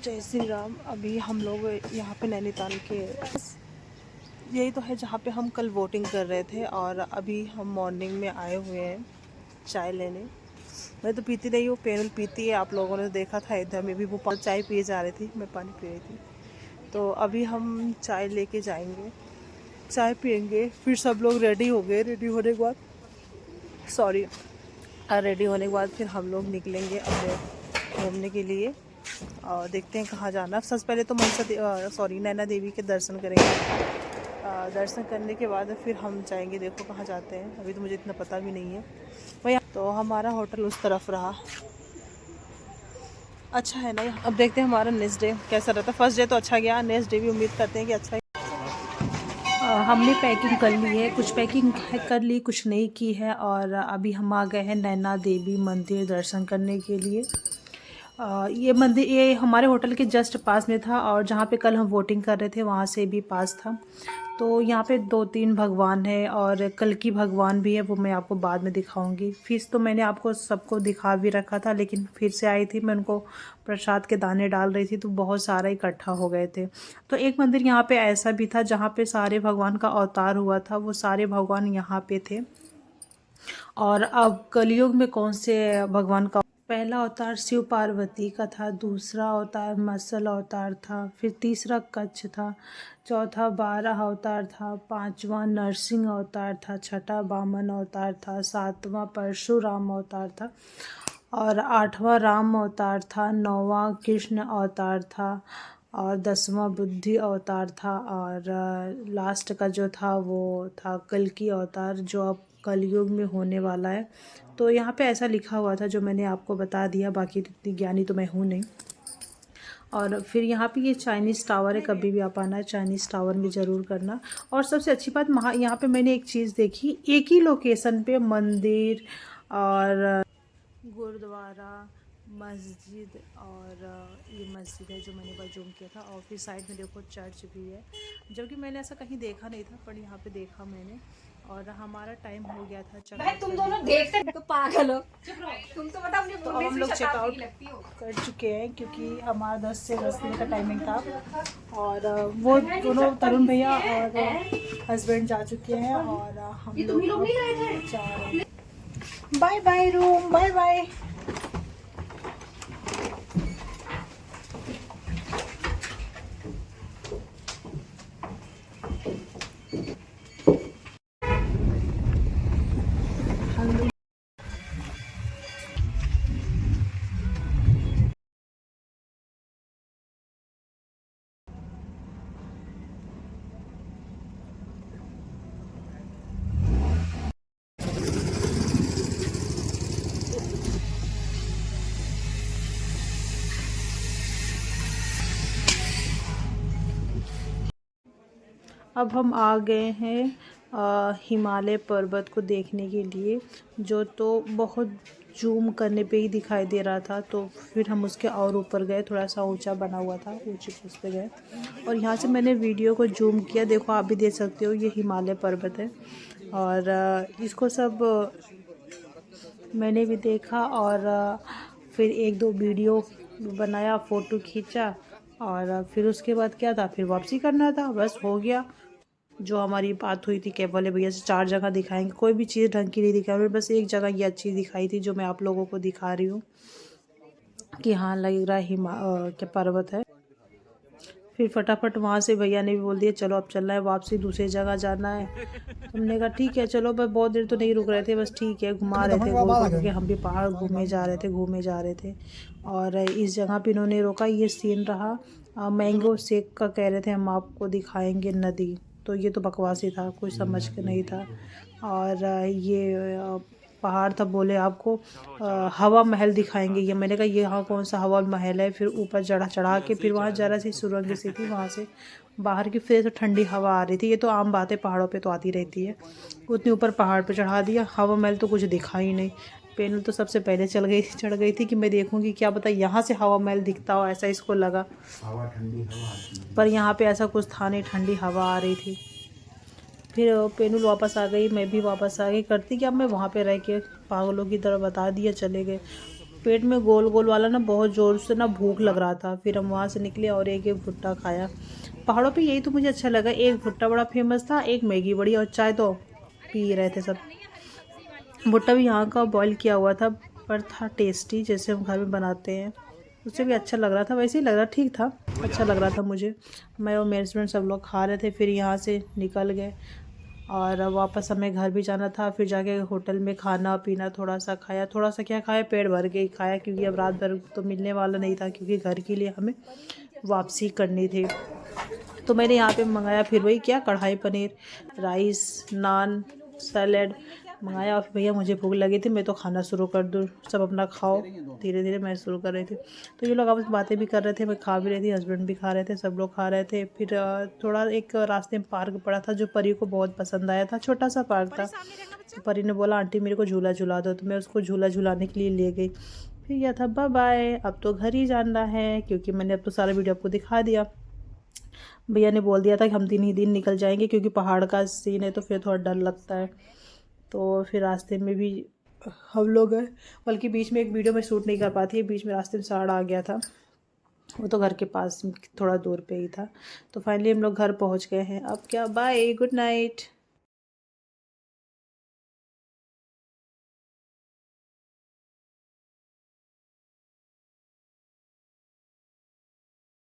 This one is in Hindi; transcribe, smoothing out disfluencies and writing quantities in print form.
जय श्री राम। अभी हम लोग यहाँ पे नैनीताल के यही तो है जहाँ पे हम कल वोटिंग कर रहे थे, और अभी हम मॉर्निंग में आए हुए हैं चाय लेने। मैं तो पीती नहीं हूँ, पेनल पीती है। आप लोगों ने देखा था इधर में भी वो चाय पिए जा रही थी, मैं पानी पी रही थी। तो अभी हम चाय लेके जाएंगे, चाय पियेंगे, फिर सब लोग रेडी हो गए। रेडी होने के बाद रेडी होने के बाद फिर हम लोग निकलेंगे अपने घूमने के लिए। और देखते हैं कहाँ जाना। सबसे पहले तो नैना देवी के दर्शन करेंगे। दर्शन करने के बाद फिर हम जाएंगे, देखो कहाँ जाते हैं, अभी तो मुझे इतना पता भी नहीं है भैया। तो हमारा होटल उस तरफ रहा, अच्छा है ना। अब देखते हैं हमारा नेक्स्ट डे कैसा रहता है। फर्स्ट डे तो अच्छा गया, नेक्स्ट डे भी उम्मीद करते हैं कि अच्छा। हमने पैकिंग कर ली है, कुछ पैकिंग कर ली, कुछ नहीं की है। और अभी हम आ गए हैं नैना देवी मंदिर दर्शन करने के लिए। ये मंदिर ये हमारे होटल के जस्ट पास में था, और जहाँ पे कल हम वोटिंग कर रहे थे वहाँ से भी पास था। तो यहाँ पे 2-3 भगवान है, और कल की भगवान भी है, वो मैं आपको बाद में दिखाऊंगी। फीस तो मैंने आपको सबको दिखा भी रखा था, लेकिन फिर से आई थी, मैं उनको प्रसाद के दाने डाल रही थी तो बहुत सारा इकट्ठा हो गए थे। तो एक मंदिर यहाँ पे ऐसा भी था जहाँ पे सारे भगवान का अवतार हुआ था, वो सारे भगवान यहाँ पे थे। और अब कलयुग में कौन से भगवान का पहला अवतार शिव पार्वती का था, दूसरा अवतार मत्स्य अवतार था, फिर तीसरा कच्छ था, चौथा बारह अवतार था, पांचवा नरसिंह अवतार था, छठा वामन अवतार था, सातवां परशुराम अवतार था, और आठवां राम अवतार था, नौवां कृष्ण अवतार था, और 10वां बुद्धि अवतार था, और लास्ट का जो था वो था कल्कि अवतार, जो अब कलयुग में होने वाला है। तो यहाँ पे ऐसा लिखा हुआ था जो मैंने आपको बता दिया, बाकी इतनी ज्ञानी तो मैं हूँ नहीं। और फिर यहाँ पे ये चाइनीज़ टावर है, कभी भी आप आना चाइनीज़ टावर में ज़रूर करना। और सबसे अच्छी बात यहाँ पे मैंने एक चीज़ देखी, एक ही लोकेशन पे मंदिर और गुरुद्वारा, मस्जिद, और ये मस्जिद है जो मैंने बार जूम किया था, और फिर साइड में देखो चर्च भी है, जबकि मैंने ऐसा कहीं देखा नहीं था, पर यहाँ पे देखा मैंने। और हमारा टाइम हो गया था चेकआउट। तुम दोनों देखते तो पागल हो, तुम तो बता मुझे। तो अब हम लोग चेकआउट कर चुके हैं, क्योंकि हमारा 10 से 10 बजे का टाइमिंग था। और वो दोनों तरुण भैया और हस्बैंड जा चुके हैं, और हम लोग जा रहे हैं। Bye bye room, bye bye. अब हम आ गए हैं हिमालय पर्वत को देखने के लिए, जो तो बहुत जूम करने पे ही दिखाई दे रहा था। तो फिर हम उसके और ऊपर गए, थोड़ा सा ऊंचा बना हुआ था, ऊंचे उस पे गए, और यहाँ से मैंने वीडियो को जूम किया। देखो आप भी देख सकते हो, ये हिमालय पर्वत है। और इसको सब मैंने भी देखा, और फिर 1-2 वीडियो बनाया, फ़ोटो खींचा, और फिर उसके बाद क्या था, फिर वापसी करना था, बस हो गया। जो हमारी बात हुई थी कैब वाले भैया से, 4 जगह दिखाएंगे, कोई भी चीज़ ढंग की नहीं दिखाई, बस एक जगह ये अच्छी दिखाई थी जो मैं आप लोगों को दिखा रही हूँ कि हाँ लग रहा है क्या पर्वत है। फिर फटाफट वहाँ से भैया ने भी बोल दिया चलो अब चलना है वापसी, दूसरी जगह जाना है। हमने कहा ठीक है चलो, बस बहुत देर तो नहीं रुक रहे थे, बस ठीक है, घुमा रहे थे गोल घूम के, हम भी पहाड़ घूमे जा रहे थे। और इस जगह पे इन्होंने रोका, ये सीन रहा। मैंगो शेक का कह रहे थे, हम आपको दिखाएंगे नदी, तो ये तो बकवास ही था, कुछ समझ के नहीं था। और ये पहाड़ था, बोले आपको हवा महल दिखाएंगे। ये मैंने कहा ये यहाँ कौन सा हवा महल है। फिर ऊपर चढ़ा के फिर वहाँ ज़रा सी सुरंग सी थी, वहाँ से बाहर की फिर तो ठंडी हवा आ रही थी। ये तो आम बात है, पहाड़ों पे तो आती रहती है। उतने ऊपर पहाड़ पे चढ़ा दिया, हवा महल तो कुछ दिखा ही नहीं। पेनल तो सबसे पहले चढ़ गई थी कि मैं देखूंगी क्या पता यहाँ से हवा महल दिखता हो, ऐसा इसको लगा। हवा ठंडी हवा आती है, पर यहाँ पे ऐसा कुछ था नहीं, ठंडी हवा आ रही थी। फिर पेनुल वापस आ गई, मैं भी वापस आ गई, करती क्या मैं वहाँ पे रह के पागलों की तरह बता दिया, चले गए। पेट में गोल गोल वाला ना बहुत ज़ोर से ना भूख लग रहा था। फिर हम वहाँ से निकले और एक एक भुट्टा खाया। पहाड़ों पे यही तो मुझे अच्छा लगा, एक भुट्टा बड़ा फेमस था, एक मैगी बड़ी, और चाय तो पी रहे थे सब। भुट्टा भी यहाँ का बॉईल किया हुआ था, पर था टेस्टी जैसे हम घर में बनाते हैं, उससे भी अच्छा लग रहा था। वैसे ही लग रहा, ठीक था, अच्छा लग रहा था मुझे। मैं और मेरे हस्बैंड सब लोग खा रहे थे। फिर यहाँ से निकल गए और वापस हमें घर भी जाना था। फिर जाके होटल में खाना पीना थोड़ा सा खाया, थोड़ा सा क्या खाया, पेट भर के ही खाया, क्योंकि अब रात भर तो मिलने वाला नहीं था, क्योंकि घर के लिए हमें वापसी करनी थी। तो मैंने यहाँ पे मंगाया फिर वही क्या, कढ़ाई पनीर, राइस, नान, सैलेड मंगाया। और फिर भैया मुझे भूख लगी थी, मैं तो खाना शुरू कर दूँ, सब अपना खाओ। धीरे धीरे मैं शुरू कर रही थी, तो ये लोग आपस में बातें भी कर रहे थे, मैं खा भी रही थी, हस्बैंड भी खा रहे थे, सब लोग खा रहे थे। फिर थोड़ा एक रास्ते में पार्क पड़ा था जो परी को बहुत पसंद आया था, छोटा सा पार्क था। तो परी ने बोला आंटी मेरे को झूला झुला दो, तो मैं उसको झूला झुलाने के लिए ले गई। फिर यह था बाय बाय, अब तो घर ही जाना है, क्योंकि मैंने अब तो सारा वीडियो आपको दिखा दिया। भैया ने बोल दिया था कि हम 3 ही दिन निकल जाएंगे, क्योंकि पहाड़ का सीन है तो फिर थोड़ा डर लगता है। तो फिर रास्ते में भी हम लोग गए, बल्कि बीच में एक वीडियो में शूट नहीं कर पाती, बीच में रास्ते में साड़ आ गया था, वो तो घर के पास थोड़ा दूर पे ही था। तो फाइनली हम लोग घर पहुंच गए हैं। अब क्या, बाय, गुड नाइट।